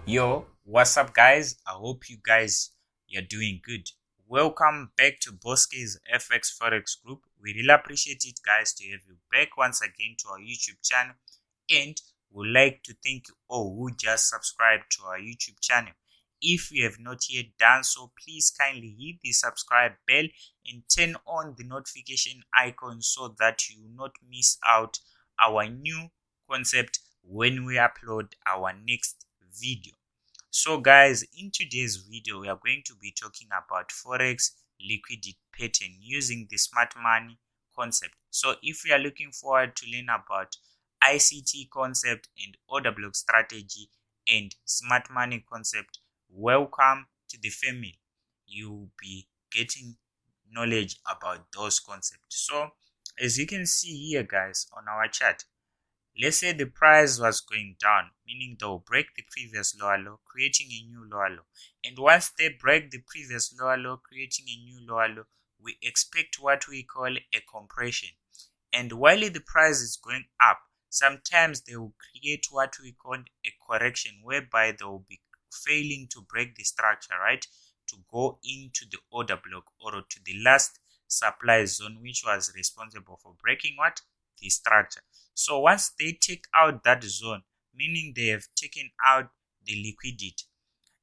Yo, what's up guys? I hope you guys are doing good. Welcome back to Bosskayz FX Forex Group. We really appreciate it guys to have you back once again to our YouTube channel, and we'd like to thank you all who just subscribed to our YouTube channel. If you have not yet done so, please kindly hit the subscribe bell and turn on the notification icon so that you will not miss out our new concept when we upload our next video. So guys, in today's video we are going to be talking about forex liquidity pattern using the smart money concept. So if you are looking forward to learn about ICT concept and order block strategy and smart money concept, welcome to the family. You'll be getting knowledge about those concepts. So as you can see here guys on our chart, let's say the price was going down, meaning they'll break the previous lower low, creating a new lower low. And once they break the previous lower low, creating a new lower low, we expect what we call a compression. And while the price is going up, sometimes they will create what we call a correction, whereby they will be failing to break the structure, right? To go into the order block or to the last supply zone, which was responsible for breaking what? The structure. So once they take out that zone, meaning they have taken out the liquidity,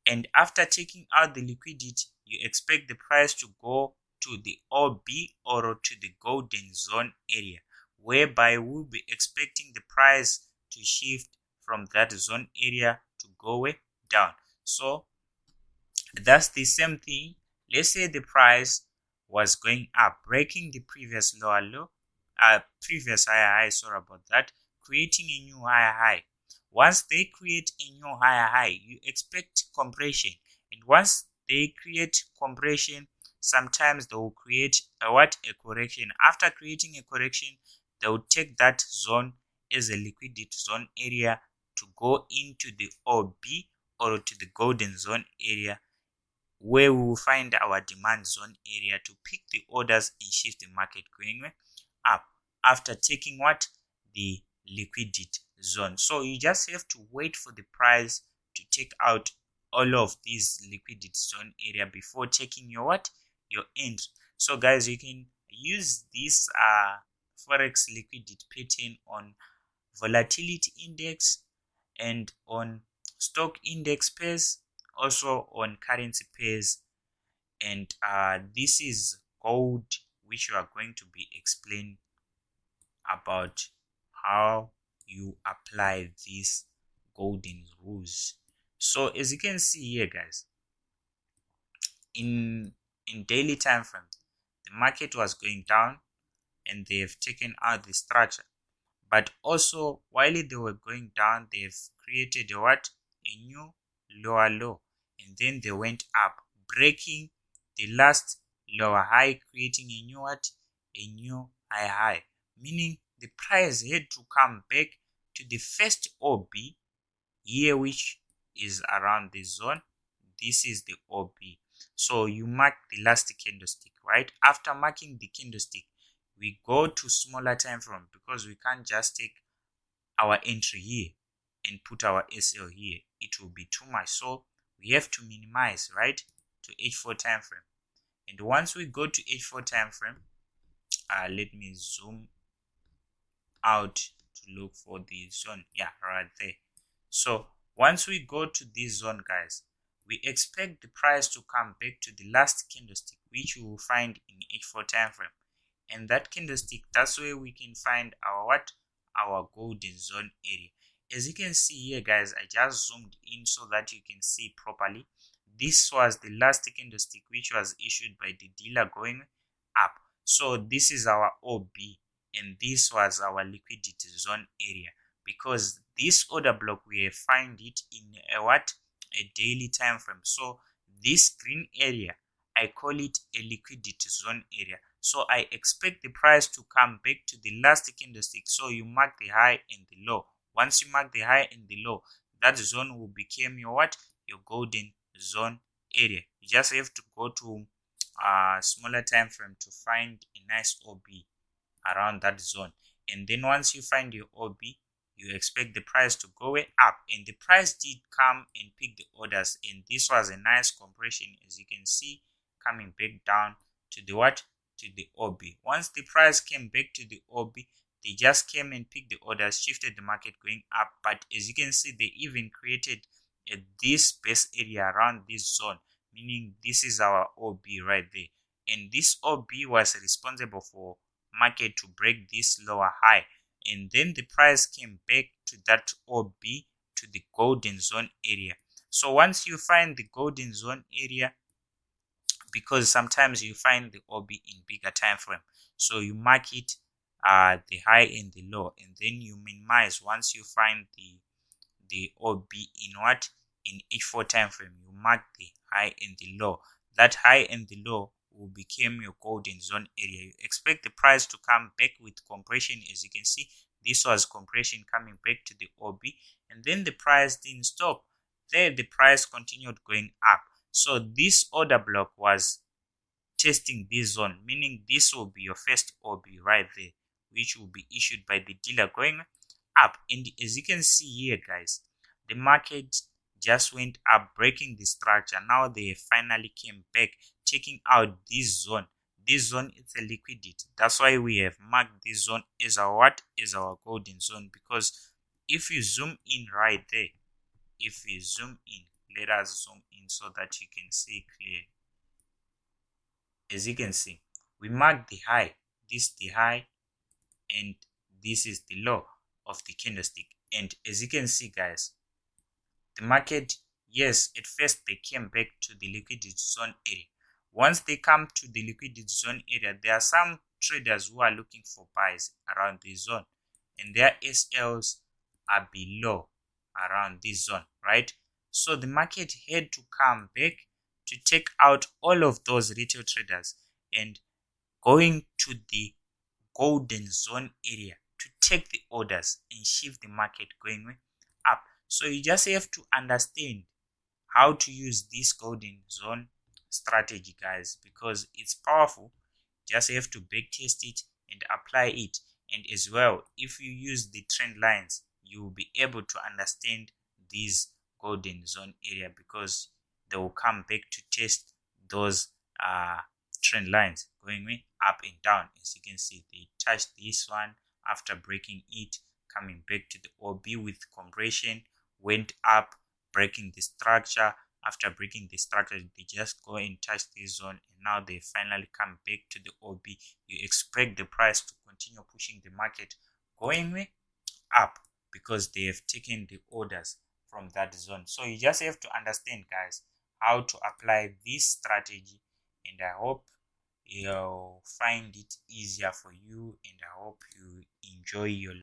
and after taking out the liquidity, you expect the price to go to the OB or to the golden zone area, whereby we'll be expecting the price to shift from that zone area to go down. So that's the same thing. Let's say the price was going up, breaking the previous lower low, previous higher high, sorry about that, creating a new higher high. Once they create a new higher high, you expect compression, and once they create compression, sometimes they will create a correction. After creating a correction, they will take that zone as a liquidity zone area to go into the OB or to the golden zone area, where we will find our demand zone area to pick the orders and shift the market going up after taking what? The liquidity zone. So you just have to wait for the price to take out all of these liquidity zone area before taking your what? Your end. So guys, you can use this forex liquidity pattern on volatility index and on stock index pairs, also on currency pairs, and this is gold, which you are going to be explaining about how you apply these golden rules. So as you can see here guys, in daily time frame, the market was going down and they have taken out the structure, but also while they were going down, they've created a new lower low, and then they went up, breaking the last lower high, creating a new a new high high, meaning the price had to come back to the first OB here, which is around the zone. This is the OB. So you mark the last candlestick, right? After marking the candlestick, we go to smaller time frame, because we can't just take our entry here and put our SL here. It will be too much. So we have to minimize, right, to H4 time frame. And once we go to H4 time frame, let me zoom out to look for the zone. Yeah, right there. So once we go to this zone guys, we expect the price to come back to the last candlestick, which we will find in H4 time frame. And that candlestick, that's where we can find our our golden zone area. As you can see here guys, I just zoomed in so that you can see properly. This was the last candlestick which was issued by the dealer going up. So this is our OB, and this was our liquidity zone area, because this order block we find it in a daily time frame. So this green area, I call it a liquidity zone area. So I expect the price to come back to the last candlestick. So you mark the high and the low. Once you mark the high and the low, that zone will become your your golden zone area. You just have to go to a smaller time frame to find a nice OB around that zone. And then once you find your OB, you expect the price to go way up, and the price did come and pick the orders, and this was a nice compression, as you can see, coming back down to the what, to the OB. Once the price came back to the OB, they just came and picked the orders, shifted the market going up. But as you can see, they even created this base area around this zone, meaning this is our OB right there, and this OB was responsible for market to break this lower high, and then the price came back to that OB, to the golden zone area. So once you find the golden zone area, because sometimes you find the OB in bigger time frame, so you mark it the high and the low, and then you minimize once you find the OB in what, in H4 time frame. You mark the high and the low. That high and the low will become your golden zone area. You expect the price to come back with compression. As you can see, this was compression coming back to the OB, and then the price didn't stop there. The price continued going up. So this order block was testing this zone, meaning this will be your first OB right there, which will be issued by the dealer going up. And as you can see here, guys, the market just went up, breaking the structure. Now they finally came back, checking out this zone. This zone is a liquidity. That's why we have marked this zone as our what, is our golden zone. Because if you zoom in right there, if you zoom in, let us zoom in so that you can see clearly. As you can see, we marked the high. This is the high, and this is the low of the candlestick. And as you can see, guys, the market, yes, at first they came back to the liquidity zone area. Once they come to the liquidity zone area, there are some traders who are looking for buys around this zone, and their SLs are below around this zone, right? So the market had to come back to take out all of those retail traders and going to the golden zone area to take the orders and shift the market going up. So you just have to understand how to use this golden zone strategy, guys, because it's powerful. Just have to back test it and apply it. And as well, if you use the trend lines, you will be able to understand this golden zone area, because they will come back to test those trend lines going up and down. As you can see, they touched this one after breaking it, coming back to the OB with compression, went up, breaking the structure. After breaking the structure, they just go and touch this zone, and now they finally come back to the OB. You expect the price to continue pushing the market going up, because they have taken the orders from that zone. So you just have to understand, guys, how to apply this strategy, and I hope you'll find it easier for you, and I hope you enjoy your